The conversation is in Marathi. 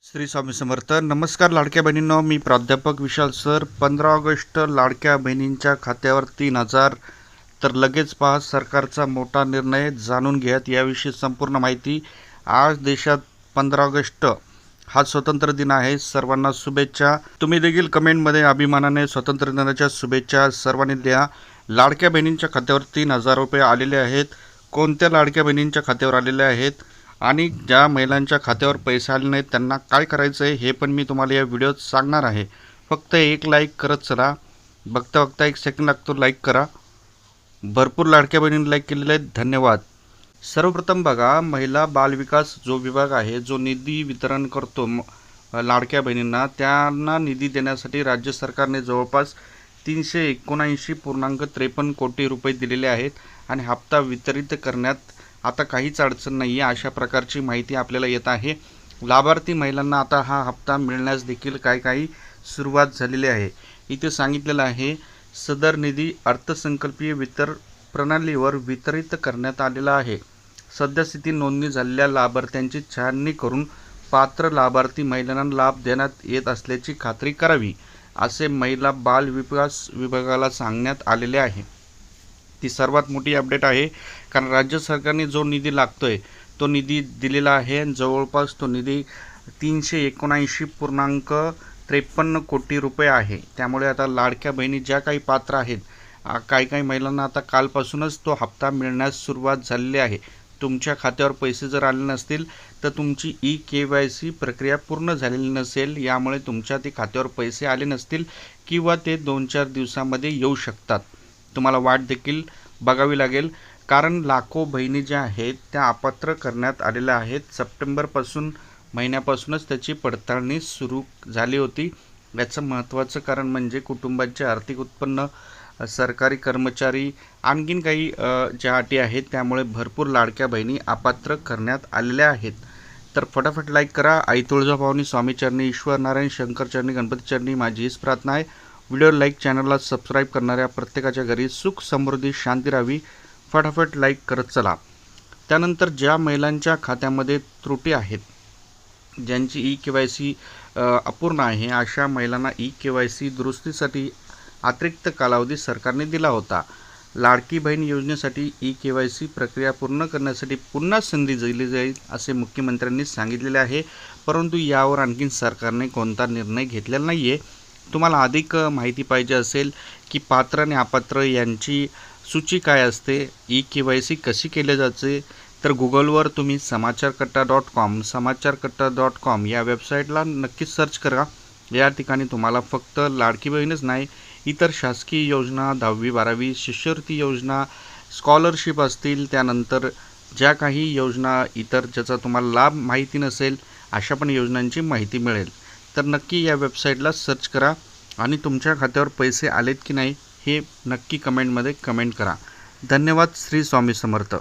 श्री स्वामी समर्थ. नमस्कार लाडक्या बहिणींनो, मी प्राध्यापक विशाल सर. 15 ऑगस्ट लाडक्या बहिणींच्या खात्यावर 3,000. तर लगेच पहा सरकारचा मोठा निर्णय. जाणून घ्यात याविषयी संपूर्ण माहिती. आज देशात 15 ऑगस्ट हा स्वातंत्र्य दिन आहे. सर्वांना शुभेच्छा. तुम्ही देखील कमेंटमध्ये अभिमानाने स्वातंत्र्य दिनाच्या शुभेच्छा सर्वांनी द्या. लाडक्या बहिणींच्या खात्यावर 3,000 रुपये आलेले आहेत. कोणत्या लाडक्या बहिणींच्या खात्यावर आलेले आहेत आणि ज्या महिलांच्या खात्यावर पैसे आले नाहीत त्यांना काय करायचं आहे हे पण मी तुम्हाला या व्हिडिओत सांगणार आहे. फक्त एक लाईक करत चला. बघता बघता 1 सेकंड लागतो, लाईक करा. भरपूर लाडक्या बहिणींनी लाईक केलेले आहेत, धन्यवाद. सर्वप्रथम बघा, महिला बालविकास जो विभाग आहे, जो निधी वितरण करतो लाडक्या बहिणींना, त्यांना निधी देण्यासाठी राज्य सरकारने जवळपास 379.53 कोटी रुपये दिलेले आहेत आणि हप्ता वितरित करण्यात आता काहीच अडचण नाही आहे, अशा प्रकारची माहिती आपल्याला येत आहे. लाभार्थी महिलांना आता हा हप्ता मिळण्यास देखील काही सुरुवात झालेली आहे. इथे सांगितलेलं आहे, सदर निधी अर्थसंकल्पीय वितरण प्रणालीवर वितरित करण्यात आलेला आहे. सद्यस्थिती नोंदणी झालेल्या लाभार्थ्यांची छाननी करून पात्र लाभार्थी महिलांना लाभ देण्यात येत असल्याची खात्री करावी, असे महिला बाल विकास विभागाला सांगण्यात आलेले आहे. ती सर्वात मोठी अपडेट आहे, कारण राज्य सरकारने जो निधी लागतोय तो निधी दिलेला आहे. जवळपास तो निधी 379.53 कोटी रुपये आहे. त्यामुळे आता लाडक्या बहिणी ज्या काही पात्र आहेत, काही महिलांना आता कालपासूनच तो हप्ता मिळण्यास सुरुवात झालेली आहे. तुमच्या खात्यावर पैसे जर आले नसतील तर तुमची KYC प्रक्रिया पूर्ण झालेली नसेल, यामुळे तुमच्या ते खात्यावर पैसे आले नसतील किंवा ते 2-4 दिवसामध्ये येऊ शकतात. तुम्हाला वाट देखील बघावी लागेल, कारण लाखो बहिणी ज्या आहेत त्या अपात्र करण्यात आलेल्या आहेत. सप्टेंबरपासून महिन्यापासूनच त्याची पडताळणी सुरू झाली होती. याचं महत्त्वाचं कारण म्हणजे कुटुंबाचे आर्थिक उत्पन्न, सरकारी कर्मचारी, आणखीन काही ज्या अटी आहेत, त्यामुळे भरपूर लाडक्या बहिणी अपात्र करण्यात आलेल्या आहेत. तर फटाफट लाईक करा. आई तुळजाभवानी, स्वामी चरणी, ईश्वर नारायण, शंकर चरणी, गणपती चरणी माझी हीच प्रार्थना आहे. व्हिडिओ लाईक, चॅनलला सबस्क्राईब करणाऱ्या प्रत्येकाच्या घरी सुख, समृद्धी, शांती राहावी. फटाफट लाईक करत चला. त्यानंतर ज्या महिलांच्या खात्यामध्ये त्रुटी आहेत, ज्यांची KYC अपूर्ण आहे, अशा महिलांना KYC दुरुस्तीसाठी अतिरिक्त कालावधी सरकारने दिला होता. लाडकी बहीण योजनेसाठी KYC प्रक्रिया पूर्ण करण्यासाठी पुन्हा संधी दिली जाईल, असे मुख्यमंत्र्यांनी सांगितलेले आहे. परंतु यावर आणखीन सरकारने कोणता निर्णय घेतलेला नाही आहे. तुम्हाला अधिक माहिती पाहिजे असेल की पात्र आणि अपात्र यांची सूची काय असते, KYC कशी केली जाते, तर गुगलवर तुम्ही समाचारकट्टा.com या वेबसाईटला नक्कीच सर्च करा. या ठिकाणी तुम्हाला फक्त लाडकी बहीणच नाही, इतर शासकीय योजना, 10वी-12वी शिष्यवृत्ती योजना, स्कॉलरशिप असतील, त्यानंतर ज्या काही योजना इतर ज्याचा तुम्हाला लाभ माहिती नसेल, अशा पण योजनांची माहिती मिळेल. तर नक्की या वेबसाईटला सर्च करा आणि तुमच्या खात्यावर पैसे आलेत की नाही हे नक्की कमेंटमध्ये कमेंट करा. धन्यवाद. श्री स्वामी समर्थ.